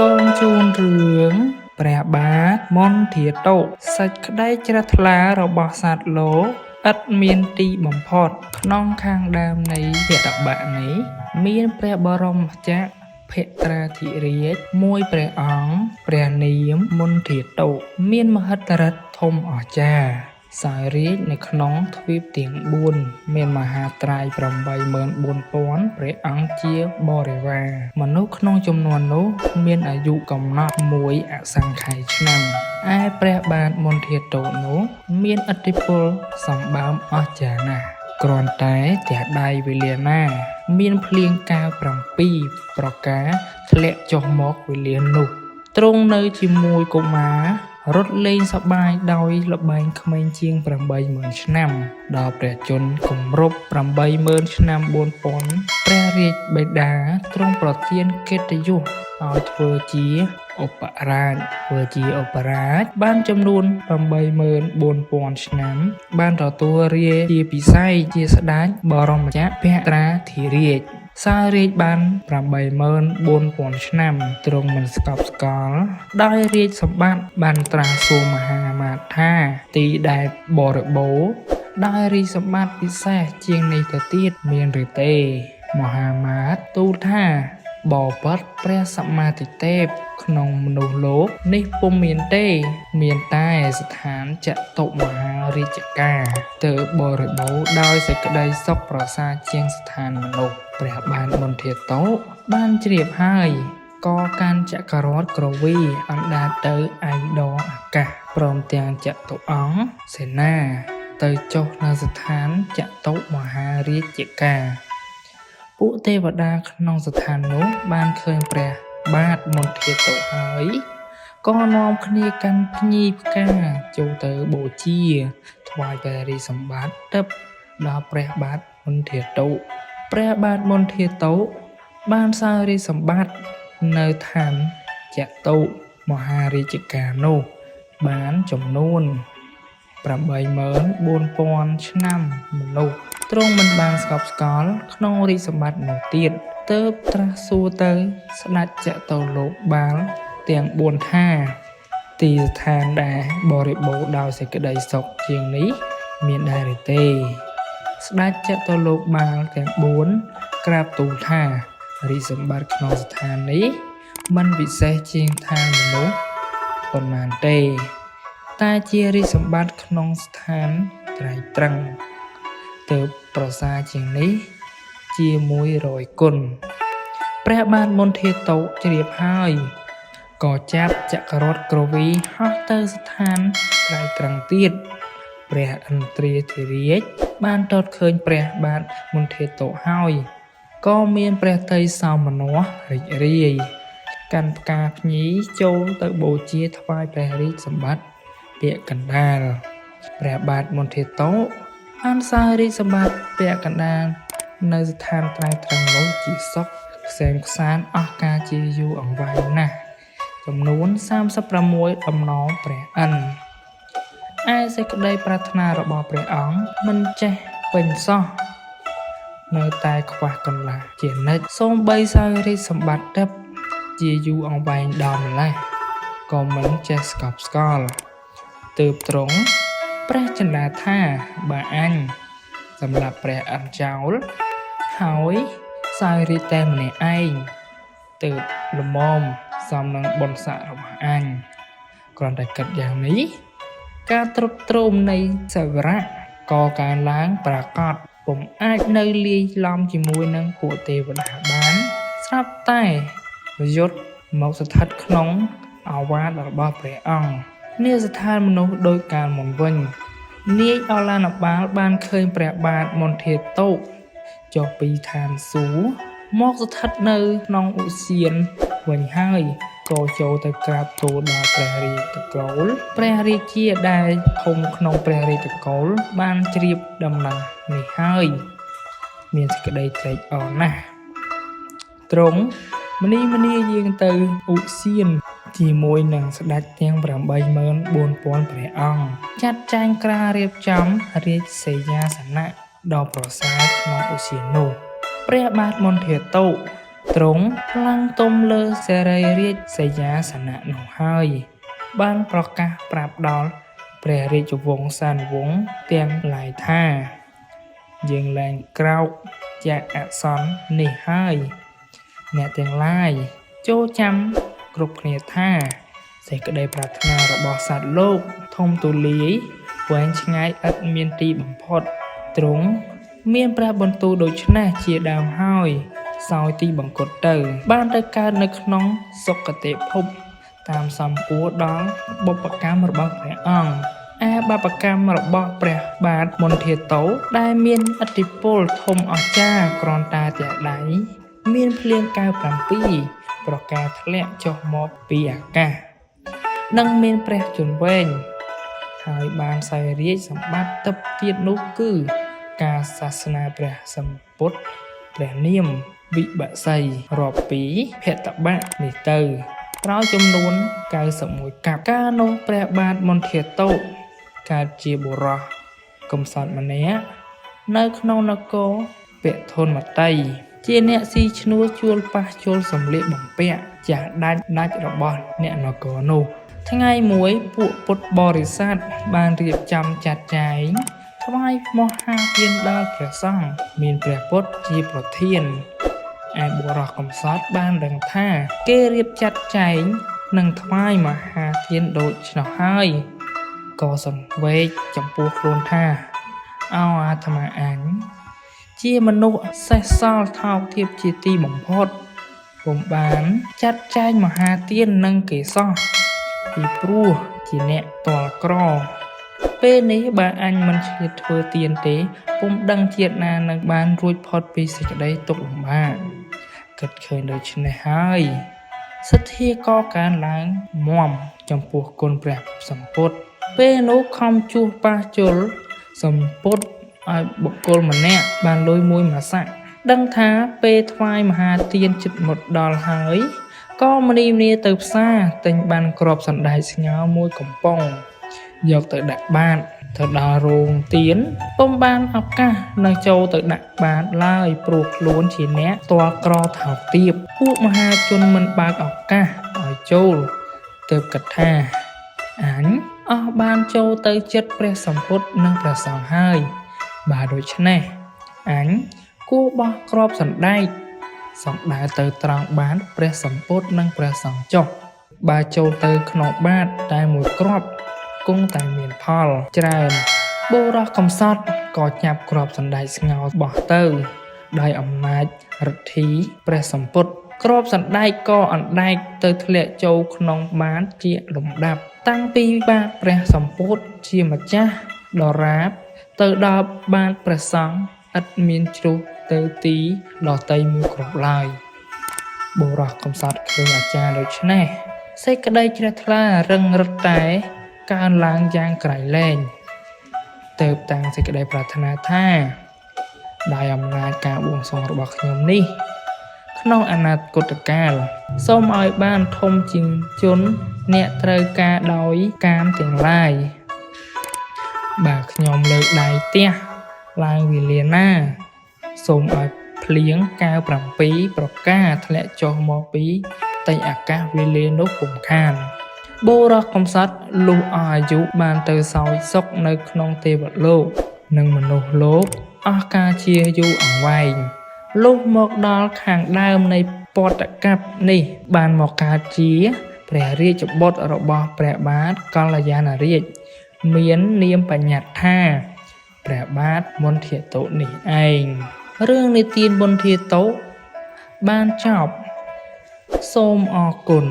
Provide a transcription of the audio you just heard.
សូមជូនរឿងព្រះបាទមន្ធាតុសេចក្តីជ្រះថ្លារបស់សត្វលោកឥតមានទីបំផុតក្នុងខាងដើមនៃភតបៈនេះមានព្រះបរមចក្រភក្ត្រាធិរាជមួយព្រះអង្គព្រះនាមមន្ធាតុមានមហិទ្ធិឫទ្ធិធំអស្ចារ្យសោយរាជ្យនៅក្នុងទ្វីបទាំង4មានមហាត្រៃ 84,000 ព្រះអង្គជាបរិវារមនុស្សក្នុងចំនួននោះមានអាយុកំណត់មួយអសង្ខ័យឆ្នាំឯព្រះបាទមន្ធាតុនោះមានឥទ្ធិពលសម្បើមអស្ចារ្យណាស់គ្រាន់តែទះដៃវេលាណាមានភ្លៀងកាវ7ប្រការធ្លាក់ចុះមកវេលានោះទ្រង់នៅជាមួយកុមាររត់លេងសប្បាយដោយល្បែងក្មេងជាង 80,000 ឆ្នាំដល់ព្រះជន្មគម្រប់ 80,000 ឆ្នាំ 4,000 ព្រះរាជបិតាទ្រង់ប្រទានកិត្តិយសឲ្យធ្វើជាឧបរាជបានចំនួន 84,000 ឆ្នាំបានទទួលរាជជាពិសេសជាស្ដេចបរមចក្រភក្ត្រាធិរាជសោយរាជ្យបាន 84,000 ឆ្នាំទ្រង់មិនស្កប់ស្កល់ដោយរាជសម្បត្តិបានត្រាស់សួរមហាមាត្រថាទីដែលបរិបូរណ៍ដោយរាជសម្បត្តិពិសេសជាងនេះទៅទៀតមានឬទេមហាមាត្រទូលថាបបិទ្ធព្រះសម្មាទិទេពក្នុងមនុស្សលោកនេះពុំមានទេមានតែស្ថានចតុមហារាជការទើបបរិបូរណ៍ដោយសេចក្តីសុខប្រសើរជាងស្ថានមនុស្សព្រះបាទមន្ធាតុបានជ្រាបហើយក៏កាន់ចក្ររតក្រវីអណ្ដាតទៅឯដងអាកាសព្រមទាំងចតុអង្គសេនាទៅចុះនៅស្ថានចតុមហារាជការពួកទេវតាក្នុងស្ថាននោះបានឃើញព្រះបាទមន្ធាតុហើយក៏នាំគ្នាកាន់ភ្ញីផ្កាចូលទៅបូជាថ្វាយព្រះរាជសម្បត្តិទៅដល់ព្រះបាទមន្ធាតុព្រះបាទមន្ធាតុបានសោយរាជសម្បត្តិនៅឋានចតុមហារាជការនោះបានចំនួន 84,000 ឆ្នាំមនុស្សទ្រង់មិនបានស្កប់ស្កល់ក្នុងរាជសម្បត្តិនោះទៀតទើបត្រាស់សួរទៅស្ដេចចតុលោកបាលទាំង4ថាទីស្ថានដែលបរិបូរណ៍ដោយសេចក្តីសុខជាងនេះមានដែរឬទេស្ដេចចតុលោកបាលទាំង4ក្រាបទូលថារាជសម្បត្តិក្នុងស្ថាននេះមិនវិសេសជាងឋានមនុស្សប៉ុន្មានទេតែជារាជសម្បត្តិក្នុងស្ថានត្រៃត្រឹងទើបប្រសើរជាងនេះជា100 គុណព្រះបាទមន្ធាតុជ្រាបហើយក៏ចាប់ចក្ររតក្រវីហោះទៅស្ថានត្រៃត្រឹងទៀតព្រះឥន្ទ្រាធិរាជបានទតឃើញព្រះបាទមន្ធាតុហើយក៏មានព្រះទ័យសោមនស្សរីករាយកាន់ផ្កាភ្ញីចូលទៅបូជាថ្វាយព្រះរាជសម្បត្តិពាក្យកណ្ដាលព្រះបាទមន្ធាតុបានសោយរាជសម្បត្តិពាក្យកណ្ដាលនៅស្ថានត្រៃត្រឹងនោះជាសុខក្សែមខ្សាន្តអស់កាលជាយូរអង្វែងណាស់ចំនួន36ដំណងព្រះឥន្ទឯសេចក្តីប្រាថ្នារបស់ព្រះអង្គមិនចេះពេញសោះនៅតែខ្វះកន្លះជានិច្ចសូម្បីសោយរាជសម្បត្តិទៅជាយូរអង្វែងដល់ម្លេះក៏មិនចេះស្កប់ស្កល់ទើបទ្រង់ព្រះចិន្តាថាបើអញសម្រាប់ព្រះអញ្ចោលហើយសោយរាជតែម្នាក់ឯងទើបល្មមសមនឹងបុណ្យស័ក្តិរបស់អញគ្រាន់តែគិតយ៉ាងនេះការទ្រុឌទ្រោមនៃសវរៈក៏កើនឡើងប្រកបពុំអាចនៅលាយឡំជាមួយនឹងពួកទេវតាបានស្រាប់តែយុទ្ធមកស្ថិតក្នុងអាវាសរបស់ព្រះអង្គនាស្ថានមនុស្សដោយកាលមុនវិញនាយអលានបាលបានឃើញព្រះបាទមន្ធាតុចុះពីឋានសួគ៌មកស្ថិតនៅក្នុងឧសៀនវិញហើយក៏ចូលទៅក្រាបទូលដល់ព្រះរាជកុលព្រះរាជាដែលធំក្នុងព្រះរាជកុលបានជ្រាបដំណឹងនេះហើយមានសេចក្តីត្រេកអរណាស់ទ្រង់ម្នីម្នាយាងទៅឧសៀនជាមួយនឹងស្ដេចទាំង 84,000 ព្រះអង្គចាត់ចែងក្រារៀបចំរាជសេយាសនៈដ៏ប្រសើរក្នុងឧសៀននោះព្រះបាទមន្ធាតុ ទ្រង់ឡើងទុំលើសេរីរាជសីយាសនៈនោះហើយបានប្រកាសប្រាប់ដល់ព្រះរាជវង្សានុវង្សទាំងឡាយថាយើងលែងក្រោកជាអសន្ននេះហើយអ្នកទាំងឡាយចូលចាំគ្រប់គ្នាថាសេចក្តីប្រាថ្នារបស់សត្វលោកធំទូលាយវែងឆ្ងាយឥតមានទីបំផុតទ្រង់មានព្រះបន្ទូលដូច្នេះជាដើមហើយសោយទីបង្គត់ទៅបានទៅកើតនៅក្នុងសុគតិភពតាមសំគួរដល់បុព្វកម្មរបស់ព្រះអង្គឯបព្វកម្មរបស់ព្រះបាទមន្ធាតោដែលមានឥទ្ធិពលធំអស្ចារ្យគ្រាន់តែទះដៃមានភ្លៀងកែវ7ប្រការធ្លាក់ចុះមកពីអាកាសនិងមានព្រះជន្មវែងហើយបានសោយរាជសម្បត្តិទឹកទៀតនោះគឺការសាសនាព្រះសម្ពុទ្ធព្រះនាមវិបក្សីរាប់ពីភតបៈនេះទៅក្រោយចំនួន91កាប់កាលនោះព្រះបាទមន្ធាតោកើតជាបុរសកំសត់ម្នាក់នៅក្នុងនគរពធនមតីជាអ្នកស៊ីឈ្នួលជួលប៉ះជុលសម្លៀកបំពាក់ចាស់ដាច់របស់អ្នកនគរនោះថ្ងៃមួយពួកពុទ្ធបរិស័ទបានរៀបចំចាត់ចែងថ្វាយមហាទានដល់ព្រះសង្ឃមានព្រះពុទ្ធជាប្រធានឯបុរសកំសត់បានដឹងថាគេរៀបចាត់ចែងនឹងថ្វាយមហាទានដូច្នោះហើយក៏សង្វេគចំពោះខ្លួនថាអោអាត្មាអញជាមនុស្សសេះសល់ថោកទាបជាទីបំផុតពុំបានចាត់ចែងមហាទាននឹងគេសោះពីព្រោះជាអ្នកតល់ក្រពេលនេះបើអញមិនឆ្លៀតធ្វើទានទេពុំដឹងជាតិណានឹងបានរួចផុតពីសេចក្តីទុក្ខលំបាកគិតឃើញដូច្នេះហើយសទ្ធាក៏កើនឡើងមាំចំពោះគុណព្រះសម្ពុទ្ធពេលនោះខំជួសប៉ះជុលសម្ពុទ្ធឲ្យបុគ្គលម្នាក់បានលុយមួយមួយសាក់ដឹងថាពេលថ្វាយមហាទានជិតមុតដល់ហើយក៏មនីទៅផ្សារទិញបានគ្រាប់សណ្តែកស្ងោរមួយកំប៉ុងយកទៅដាក់បាតទៅដល់រោងទានពុំបានឱកាសនៅចូលទៅដាក់បាតឡើយព្រោះខ្លួនជាអ្នកតល់ក្រថោកទាបពួកមហាជនមិនបើកឱកាសឲ្យចូលទើបគិតថាអញអស់បានចូលទៅចិត្តព្រះសម្ពុទ្ធនិងព្រះសង្ឃហើយបើដូច្នេះអញគួរបោះគ្រាប់សណ្តែកសំដៅទៅត្រង់បាតព្រះសម្ពុទ្ធនិងព្រះសង្ឃចុះបើចូលទៅក្នុងបាតតែមួយគ្រាប់គង់តែមានផលច្រើនបុរសកំសត់ក៏ចាប់គ្រាប់សណ្តែកស្ងោរបោះទៅដោយអំណាចឫទ្ធិព្រះសម្ពុទ្ធគ្រាប់សណ្តែកក៏អណ្ដែកទៅធ្លាក់ចូលក្នុងបាតជាលំដាប់តាំងពីបាតព្រះសម្ពុទ្ធជាម្ចាស់ដរាបទៅដល់បាតព្រះសង្ឃឥតមានជ្រុះទៅទីដតីមួយគ្រាប់ឡើយបុរសកំសត់ឃើញអាចារ្យដូច្នេះសេចក្តីជ្រះថ្លារឹងរឹតតែកើនឡើងយ៉ាងក្រៃលែងទើបតាំងសេចក្តីប្រាថ្នាថាដោយអំណាចការបួងសួងរបស់ខ្ញុំនេះក្នុងអនាគតកាលសូមឲ្យបានធំជាងជនអ្នកត្រូវការដោយកាមទាំងឡាយបើខ្ញុំលើកដៃទះឡើងវេលាណាសូមឲ្យភ្លៀងកែវ7ប្រការធ្លាក់ចុះមកពីទីអាកាសវេលានោះពុំខានបុរសកំសត់លុះអស់អាយុបានទៅសោយសុខនៅក្នុងទេវលោកនិងមនុស្សលោកអស់កាលជាយូរអង្វែងលុះមកដល់ខាងដើមនៃពតកັບនេះបានមកកើតជាព្រះរាជបុត្ររបស់ព្រះបាទកល្យាណរាជមាននាមបញ្ញត្តិថាព្រះបាទមន្ធាតោនេះឯងរឿងនិទានមន្ធាតោបានចប់សូមអរគុណ